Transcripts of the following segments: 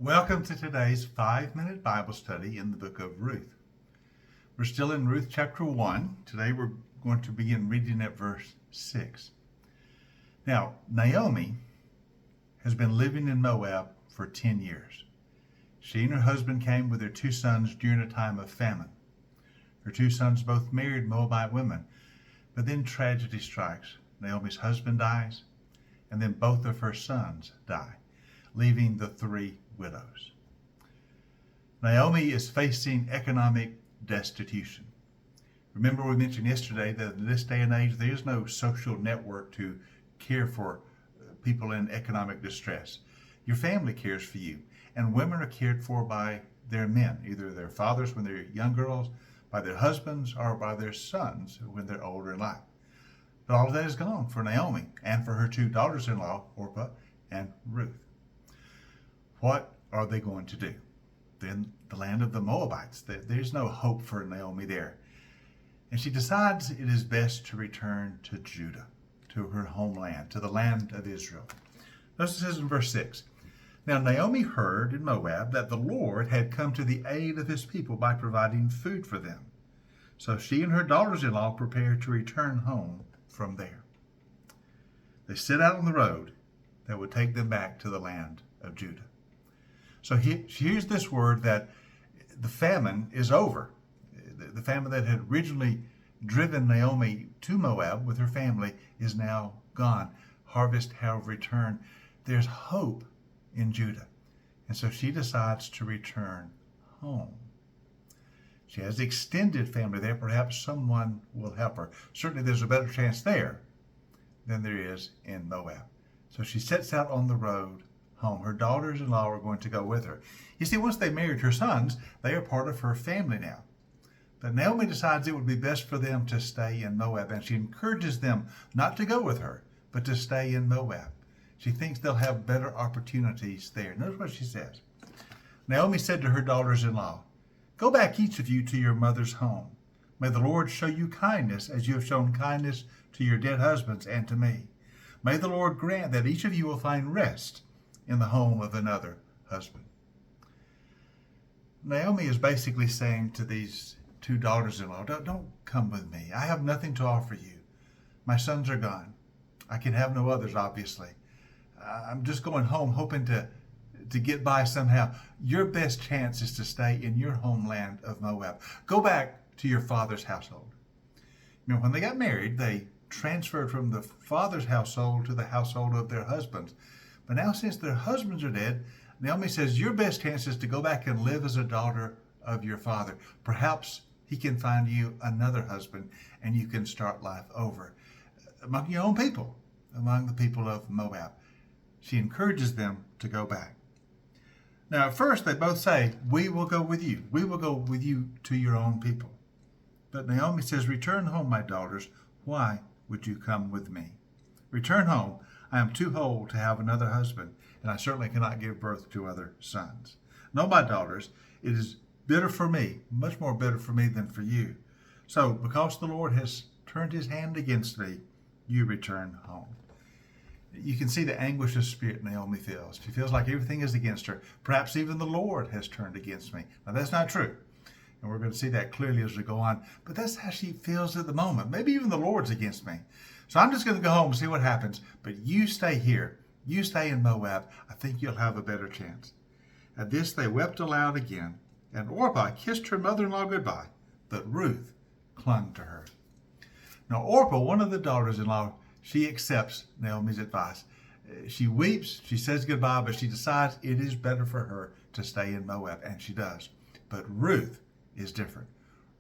Welcome to today's 5-minute Bible study in the book of Ruth. We're still in Ruth chapter 1. Today we're going to begin reading at verse 6. Now, Naomi has been living in Moab for 10 years. She and her husband came with their 2 sons during a time of famine. Her 2 sons both married Moabite women, but then tragedy strikes. Naomi's husband dies, and then both of her sons die, leaving the 3 widows. Naomi is facing economic destitution. Remember, we mentioned yesterday that in this day and age, there is no social network to care for people in economic distress. Your family cares for you, and women are cared for by their men, either their fathers when they're young girls, by their husbands, or by their sons when they're older in life. But all of that is gone for Naomi and for her 2 daughters-in-law, Orpah and Ruth. What are they going to do? They're in the land of the Moabites. There's no hope for Naomi there. And she decides it is best to return to Judah, to her homeland, to the land of Israel. Notice it says in verse 6, Now Naomi heard in Moab that the Lord had come to the aid of his people by providing food for them. So she and her daughters-in-law prepared to return home from there. They set out on the road that would take them back to the land of Judah. So here's this word that the famine is over. The famine that had originally driven Naomi to Moab with her family is now gone. Harvest have returned. There's hope in Judah. And so she decides to return home. She has extended family there. Perhaps someone will help her. Certainly there's a better chance there than there is in Moab. So she sets out on the road home. Her daughters-in-law are going to go with her. You see, once they married her sons, they are part of her family now. But Naomi decides it would be best for them to stay in Moab, and she encourages them not to go with her, but to stay in Moab. She thinks they'll have better opportunities there. Notice what she says. Naomi said to her daughters-in-law, Go back, each of you, to your mother's home. May the Lord show you kindness as you have shown kindness to your dead husbands and to me. May the Lord grant that each of you will find rest in the home of another husband. Naomi is basically saying to these 2 daughters-in-law, don't come with me. I have nothing to offer you. My sons are gone. I can have no others, obviously. I'm just going home hoping to get by somehow. Your best chance is to stay in your homeland of Moab. Go back to your father's household. You know, when they got married, they transferred from the father's household to the household of their husbands. But now, since their husbands are dead, Naomi says, your best chance is to go back and live as a daughter of your father. Perhaps he can find you another husband and you can start life over among your own people, among the people of Moab. She encourages them to go back. Now, at first, they both say, we will go with you. We will go with you to your own people. But Naomi says, return home, my daughters. Why would you come with me? Return home. I am too old to have another husband, and I certainly cannot give birth to other sons. No, my daughters, it is bitter for me, much more bitter for me than for you. So, because the Lord has turned his hand against me, you return home. You can see the anguish of spirit Naomi feels. She feels like everything is against her. Perhaps even the Lord has turned against me. Now, that's not true. And we're going to see that clearly as we go on. But that's how she feels at the moment. Maybe even the Lord's against me. So I'm just going to go home and see what happens. But you stay here. You stay in Moab. I think you'll have a better chance. At this, they wept aloud again. And Orpah kissed her mother-in-law goodbye. But Ruth clung to her. Now, Orpah, one of the daughters-in-law, she accepts Naomi's advice. She weeps. She says goodbye, but she decides it is better for her to stay in Moab. And she does. But Ruth is different.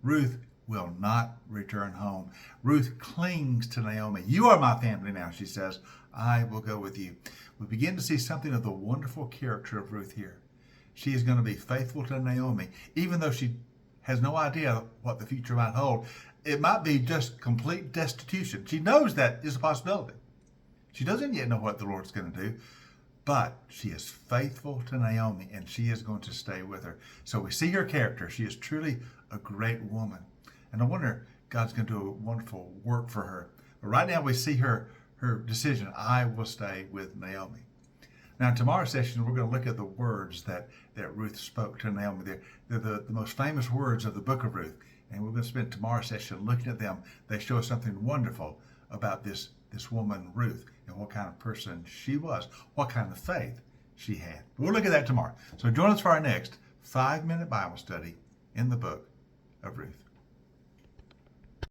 Ruth will not return home. Ruth clings to Naomi. You are my family now, she says. I will go with you. We begin to see something of the wonderful character of Ruth here. She is going to be faithful to Naomi, even though she has no idea what the future might hold. It might be just complete destitution. She knows that is a possibility. She doesn't yet know what the Lord's going to do, but she is faithful to Naomi, and she is going to stay with her. So we see her character. She is truly a great woman. And I wonder, God's going to do a wonderful work for her. But right now we see her decision. I will stay with Naomi. Now, in tomorrow's session, we're going to look at the words that Ruth spoke to Naomi. They're the most famous words of the book of Ruth. And we're going to spend tomorrow's session looking at them. They show us something wonderful about this woman, Ruth, and what kind of person she was, what kind of faith she had. We'll look at that tomorrow. So join us for our next 5-minute Bible study in the book of Ruth.